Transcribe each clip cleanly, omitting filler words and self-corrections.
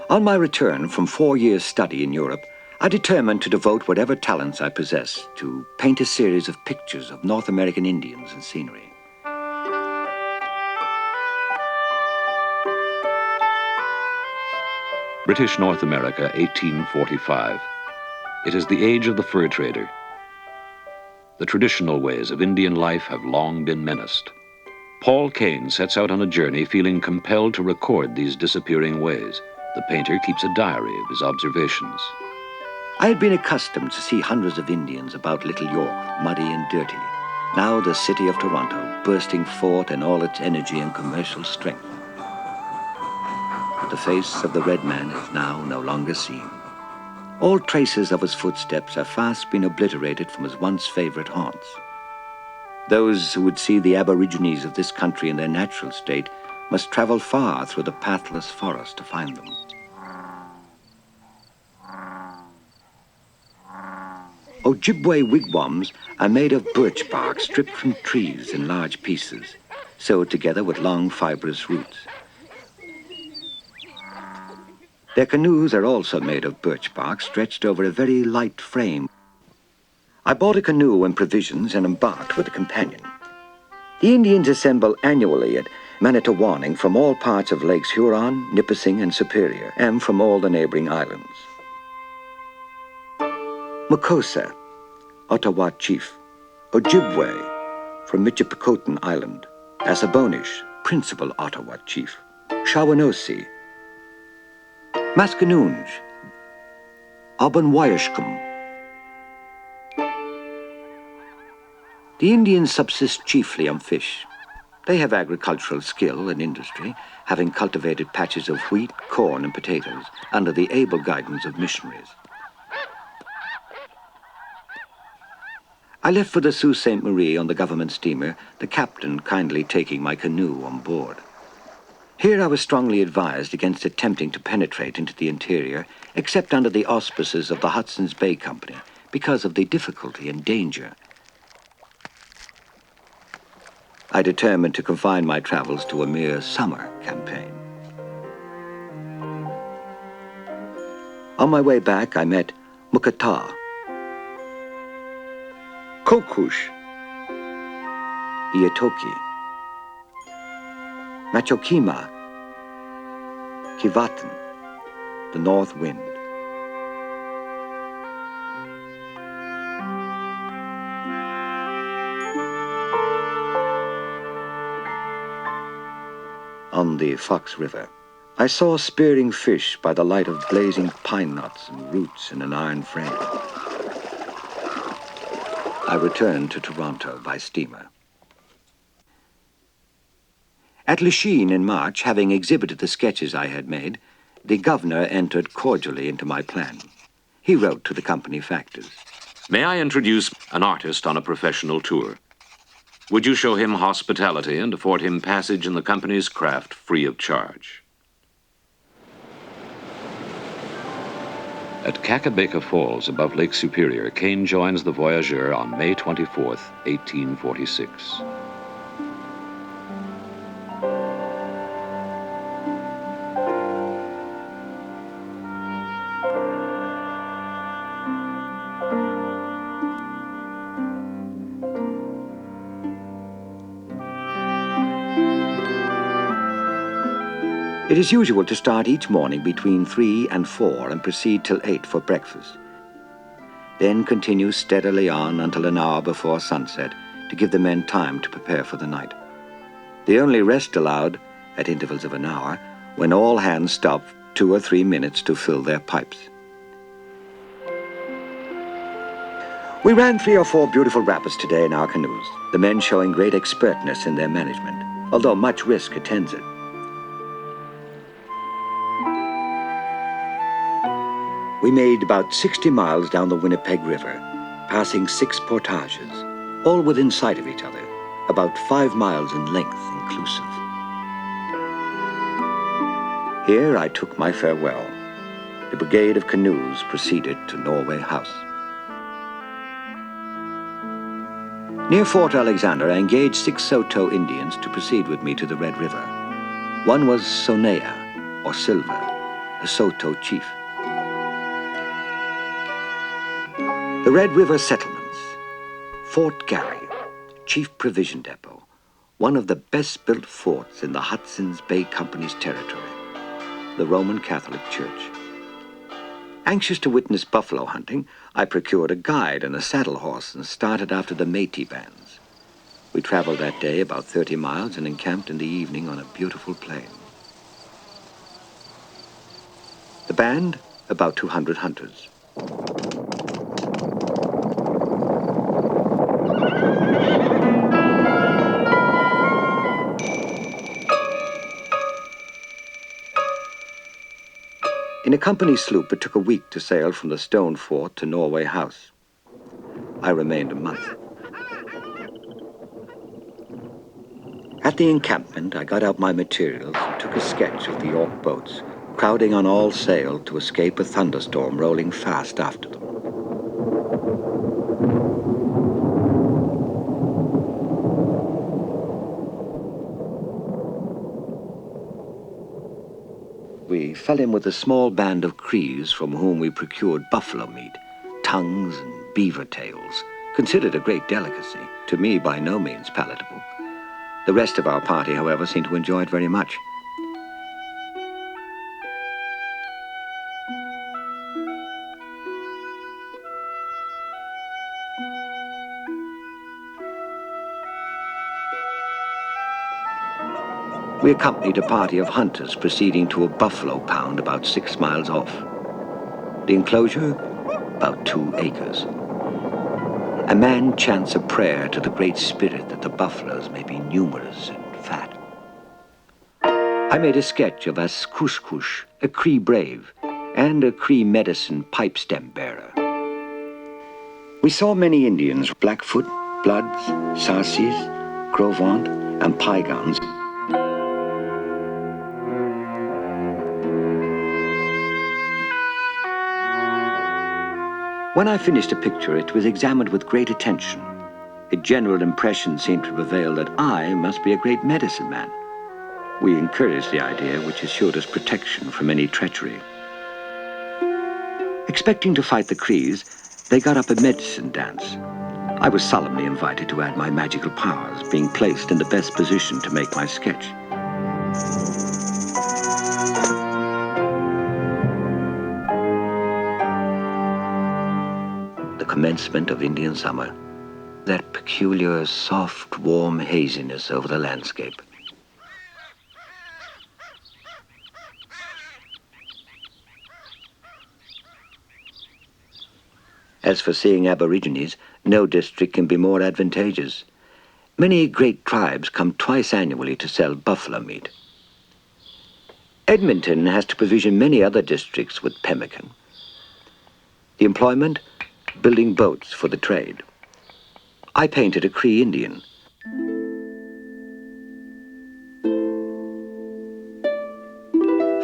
On my return from 4 years' study in Europe, I determined to devote whatever talents I possess to paint a series of pictures of North American Indians and scenery. British North America, 1845. It is the age of the fur trader. The traditional ways of Indian life have long been menaced. Paul Kane sets out on a journey feeling compelled to record these disappearing ways. The painter keeps a diary of his observations. I had been accustomed to see hundreds of Indians about Little York, muddy and dirty. Now the city of Toronto, bursting forth in all its energy and commercial strength. But the face of the red man is now no longer seen. All traces of his footsteps have fast been obliterated from his once favorite haunts. Those who would see the aborigines of this country in their natural state must travel far through the pathless forest to find them. Ojibwe wigwams are made of birch bark stripped from trees in large pieces, sewed together with long fibrous roots. Their canoes are also made of birch bark stretched over a very light frame. I bought a canoe and provisions and embarked with a companion. The Indians assemble annually at Manitowoc from all parts of Lakes Huron, Nipissing, and Superior, and from all the neighboring islands. Makosa, Ottawa Chief. Ojibwe, from Michipicoten Island. Assabonish, Principal Ottawa Chief. Shawanosi, Mascanoonge, Obanwayashkum. The Indians subsist chiefly on fish. They have agricultural skill and industry, having cultivated patches of wheat, corn, and potatoes under the able guidance of missionaries. I left for the Sault Ste. Marie on the government steamer, the captain kindly taking my canoe on board. Here I was strongly advised against attempting to penetrate into the interior, except under the auspices of the Hudson's Bay Company, because of the difficulty and danger. I determined to confine my travels to a mere summer campaign. On my way back, I met Mukata, Kokush, Ietoki, Machokima, Kivatan, the North Wind. On the Fox River, I saw spearing fish by the light of blazing pine knots and roots in an iron frame. I returned to Toronto by steamer. At Lachine in March, having exhibited the sketches I had made, the governor entered cordially into my plan. He wrote to the company factors. May I introduce an artist on a professional tour? Would you show him hospitality and afford him passage in the company's craft free of charge? At Kakabeka Falls above Lake Superior, Kane joins the voyageur on May 24th, 1846. It is usual to start each morning between 3 and 4 and proceed till 8 for breakfast. Then continue steadily on until an hour before sunset to give the men time to prepare for the night. The only rest allowed, at intervals of an hour, when all hands stop 2 or 3 minutes to fill their pipes. We ran 3 or 4 beautiful rapids today in our canoes, the men showing great expertness in their management, although much risk attends it. We made about 60 miles down the Winnipeg River, passing 6 portages, all within sight of each other, about 5 miles in length inclusive. Here I took my farewell. The brigade of canoes proceeded to Norway House. Near Fort Alexander, I engaged 6 Saulteaux Indians to proceed with me to the Red River. One was Sonea, or Silver, the Soto chief. The Red River settlements, Fort Garry, chief provision depot, one of the best-built forts in the Hudson's Bay Company's territory, the Roman Catholic Church. Anxious to witness buffalo hunting, I procured a guide and a saddle horse and started after the Métis bands. We traveled that day about 30 miles and encamped in the evening on a beautiful plain. The band, about 200 hunters. In a company sloop, it took a week to sail from the stone fort to Norway House. I remained a month. At the encampment, I got out my materials and took a sketch of the York boats, crowding on all sail to escape a thunderstorm rolling fast after them. We fell in with a small band of Crees from whom we procured buffalo meat, tongues and beaver tails, considered a great delicacy, to me by no means palatable. The rest of our party, however, seemed to enjoy it very much. We accompanied a party of hunters proceeding to a buffalo pound about 6 miles off. The enclosure, about 2 acres. A man chants a prayer to the Great Spirit that the buffaloes may be numerous and fat. I made a sketch of as Kush, a Cree brave, and a Cree medicine pipe stem bearer. We saw many Indians, Blackfoot, Bloods, Sarsis, Gros Ventre, and Piegans. When I finished a picture, it was examined with great attention. A general impression seemed to prevail that I must be a great medicine man. We encouraged the idea, which assured us protection from any treachery. Expecting to fight the Crees, they got up a medicine dance. I was solemnly invited to add my magical powers, being placed in the best position to make my sketch. Commencement of Indian summer, that peculiar, soft, warm haziness over the landscape. As for seeing Aborigines, no district can be more advantageous. Many great tribes come twice annually to sell buffalo meat. Edmonton has to provision many other districts with pemmican. The employment? Building boats for the trade. I painted a Cree Indian.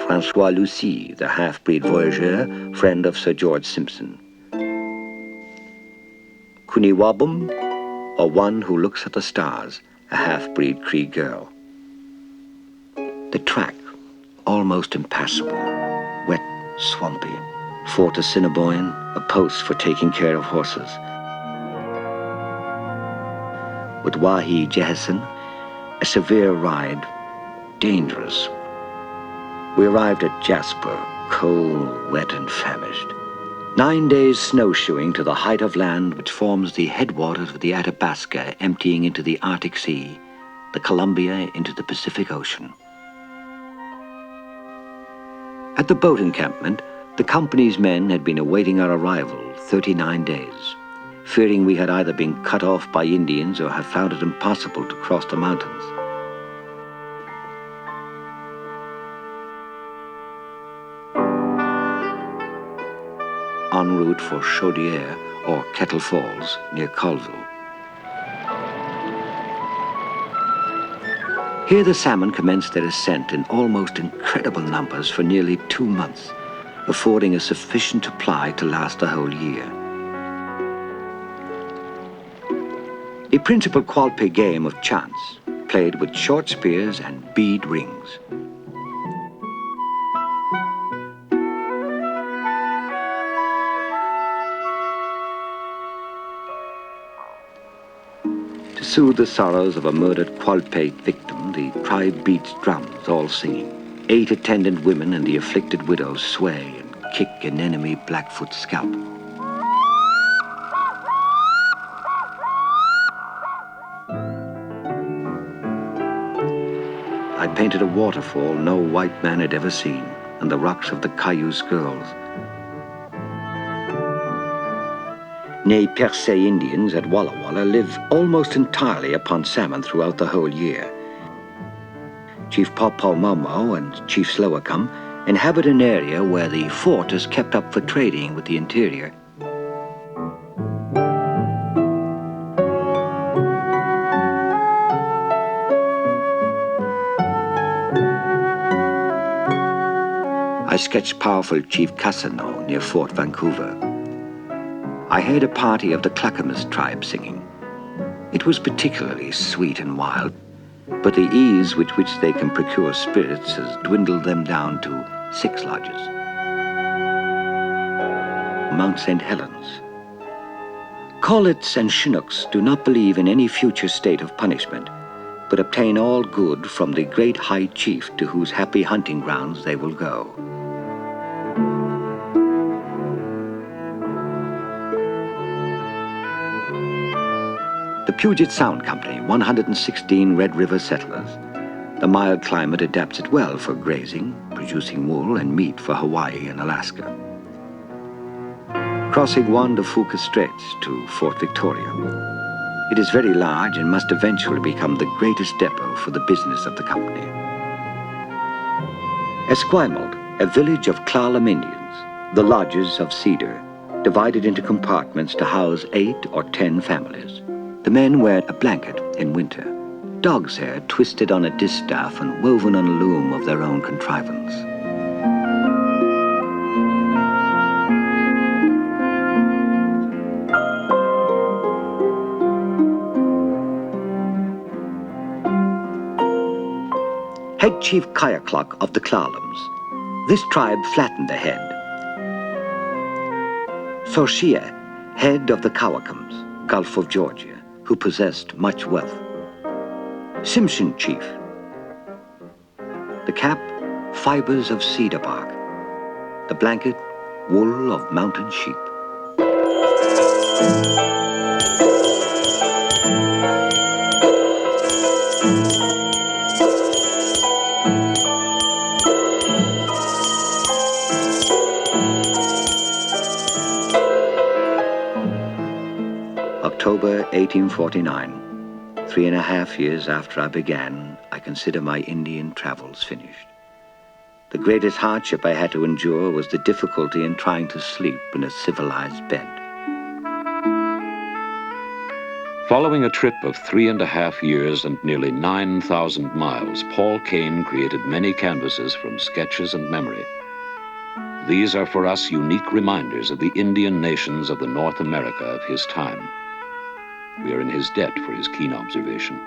Francois Lucie, the half-breed voyageur, friend of Sir George Simpson. Kuniwabum, or one who looks at the stars, a half-breed Cree girl. The track, almost impassable, wet, swampy. Fort Assiniboine, a post for taking care of horses. With Wahi Jehison, a severe ride, dangerous. We arrived at Jasper, cold, wet, and famished. 9 days snowshoeing to the height of land which forms the headwaters of the Athabasca, emptying into the Arctic Sea, the Columbia into the Pacific Ocean. At the boat encampment, the company's men had been awaiting our arrival 39 days, fearing we had either been cut off by Indians or had found it impossible to cross the mountains. En route for Chaudière, or Kettle Falls, near Colville. Here the salmon commenced their ascent in almost incredible numbers for nearly 2 months, affording a sufficient supply to last a whole year. The principal Qualpe game of chance, played with short spears and bead rings. soothe the sorrows of a murdered Qualpate victim, the tribe beats drums, all singing. 8 attendant women and the afflicted widows sway and kick an enemy Blackfoot's scalp. I painted a waterfall no white man had ever seen, and the rocks of the Cayuse girls. Nez Percé Indians at Walla Walla live almost entirely upon salmon throughout the whole year. Chief Pawpaw Mau and Chief Slowacum inhabit an area where the fort is kept up for trading with the interior. I sketched powerful Chief Cassano near Fort Vancouver. I heard a party of the Clackamas tribe singing. It was particularly sweet and wild, but the ease with which they can procure spirits has dwindled them down to 6 lodges. Mount St. Helens. Collets and Chinooks do not believe in any future state of punishment, but obtain all good from the great high chief to whose happy hunting grounds they will go. The Puget Sound Company, 116 Red River settlers. The mild climate adapts it well for grazing, producing wool and meat for Hawaii and Alaska. Crossing Juan de Fuca Straits to Fort Victoria. It is very large and must eventually become the greatest depot for the business of the company. Esquimalt, a village of Klallam Indians, the lodges of cedar, divided into compartments to house 8 or 10 families. The men wear a blanket in winter, dog's hair twisted on a distaff and woven on a loom of their own contrivance. Head Chief Kayaclock of the Klallams. This tribe flattened the head. Sorshia, head of the Kawakams, Gulf of Georgia, who possessed much wealth. Simpson Chief. The cap, fibers of cedar bark. The blanket, wool of mountain sheep. October 1849. 3.5 years after I began, I consider my Indian travels finished. The greatest hardship I had to endure was the difficulty in trying to sleep in a civilized bed. Following a trip of 3.5 years and nearly 9,000 miles, Paul Kane created many canvases from sketches and memory. These are for us unique reminders of the Indian nations of the North America of his time. We are in his debt for his keen observation.